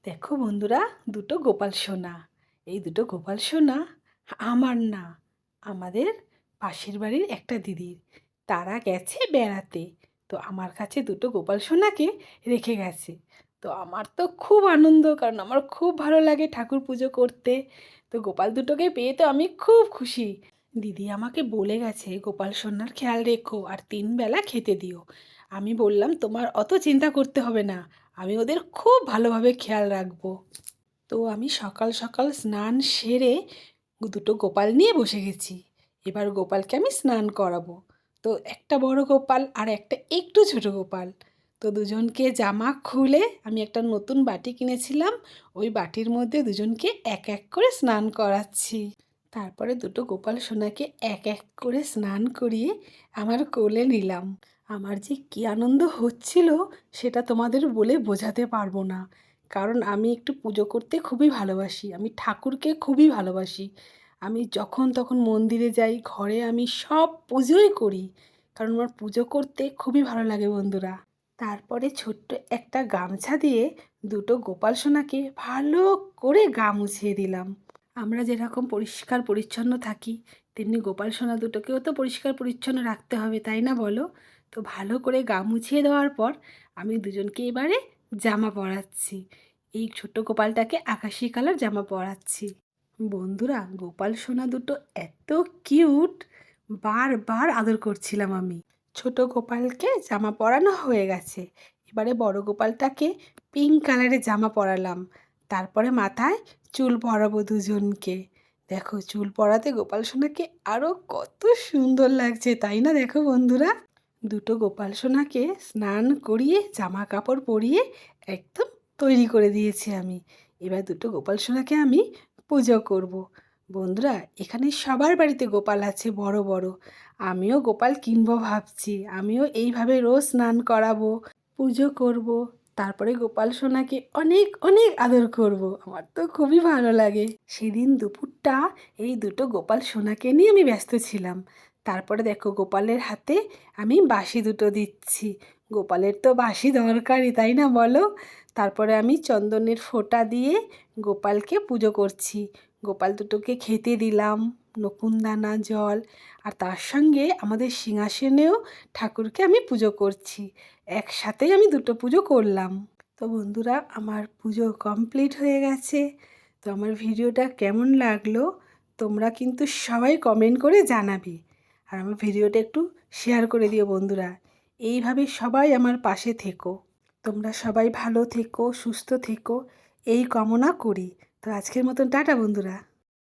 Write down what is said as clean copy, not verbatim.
দেখো বন্ধুরা, দুটো গোপাল সোনা। এই দুটো গোপাল সোনা আমার না, আমাদের পাশের বাড়ির একটা দিদির। তারা গেছে বেড়াতে, তো আমার কাছে দুটো গোপাল সোনাকে রেখে গেছে। তো আমার তো খুব আনন্দ, কারণ আমার খুব ভালো লাগে ঠাকুর পুজো করতে। তো গোপাল দুটোকে পেয়ে তো আমি খুব খুশি। দিদি আমাকে বলে গেছে গোপাল সোনার খেয়াল রেখো আর 3 বেলা খেতে দিও। আমি বললাম তোমার অত চিন্তা করতে হবে না, আমি ওদের খুব ভালোভাবে খেয়াল রাখবো। তো আমি সকাল সকাল স্নান সেরে দুটো গোপাল নিয়ে বসে গেছি। এবার গোপালকে আমি স্নান করাবো। তো একটা বড় গোপাল আর একটা একটু ছোট গোপাল। তো দুজনকে জামা খুলে আমি একটা নতুন বাটি কিনেছিলাম, ওই বাটির মধ্যে দুজনকে এক এক করে স্নান করাচ্ছি। তারপরে দুটো গোপাল সোনাকে এক এক করে স্নান করিয়ে আমার কোলে নিলাম। আমার যে কী আনন্দ হচ্ছিল সেটা তোমাদের বলে বোঝাতে পারবো না। কারণ আমি একটু পুজো করতে খুবই ভালোবাসি, আমি ঠাকুরকে খুবই ভালোবাসি। আমি যখন তখন মন্দিরে যাই, ঘরে আমি সব পুজোই করি, কারণ আমার পুজো করতে খুবই ভালো লাগে বন্ধুরা। তারপরে ছোট্ট একটা গামছা দিয়ে দুটো গোপাল সোনাকে ভালো করে গা মুছিয়ে দিলাম। আমরা যেরকম পরিষ্কার পরিচ্ছন্ন থাকি, তেমনি গোপাল সোনা দুটোকেও তো পরিষ্কার পরিচ্ছন্ন রাখতে হবে, তাই না বলো? তো ভালো করে গা মুছিয়ে দেওয়ার পর আমি দুজনকে এবারে জামা পরাচ্ছি। এই ছোট্ট গোপালটাকে আকাশি কালার জামা পরাচ্ছি। বন্ধুরা, গোপাল সোনা দুটো এত কিউট, বারবার আদর করছিলাম আমি। ছোট গোপালকে জামা পরানো হয়ে গেছে, এবারে বড় গোপালটাকে পিঙ্ক কালারের জামা পরালাম। তারপরে মাথায় চুল পরাবো দুজনকে। দেখো, চুল পরাতে গোপাল সোনাকে আরও কত সুন্দর লাগছে, তাই না? দেখো বন্ধুরা, দুটো গোপাল সোনাকে স্নান করিয়ে জামা কাপড় পরিয়ে একদম তৈরি করে দিয়েছি আমি। এবার দুটো গোপাল সোনাকে আমি পুজো করব। বন্ধুরা, এখানে সবার বাড়িতে গোপাল আছে বড় বড়। আমিও গোপাল কিনবো ভাবছি, আমিও এইভাবে রোজ স্নান করাবো, পুজো করব। তারপরে গোপাল সোনাকে অনেক অনেক আদর করব। আমার তো খুবই ভালো লাগে। সেদিন দুপুরটা এই দুটো গোপাল সোনাকে নিয়ে আমি ব্যস্ত ছিলাম। তারপরে দেখো, গোপালের হাতে আমি বাঁশি দুটো দিচ্ছি। গোপালের তো বাঁশি দরকারই, তাই না বলো? তারপরে আমি চন্দনের ফোঁটা দিয়ে গোপালকে পুজো করছি। গোপাল দুটোকে খেতে দিলাম নকুনদানা, জল, আর তার সঙ্গে আমাদের সিংহাসনেও ঠাকুরকে আমি পুজো করছি। একসাথেই আমি দুটো পুজো করলাম। তো বন্ধুরা, আমার পুজো কমপ্লিট হয়ে গেছে। তো আমার ভিডিওটা কেমন লাগলো তোমরা কিন্তু সবাই কমেন্ট করে জানাবে। আর আমার ভিডিওটা একটু শেয়ার করে দিও বন্ধুরা। এইভাবে সবাই আমার পাশে থেকো। তোমরা সবাই ভালো থেকো, সুস্থ থেকো, এই কামনা করি। তো আজকের মতন টাটা বন্ধুরা।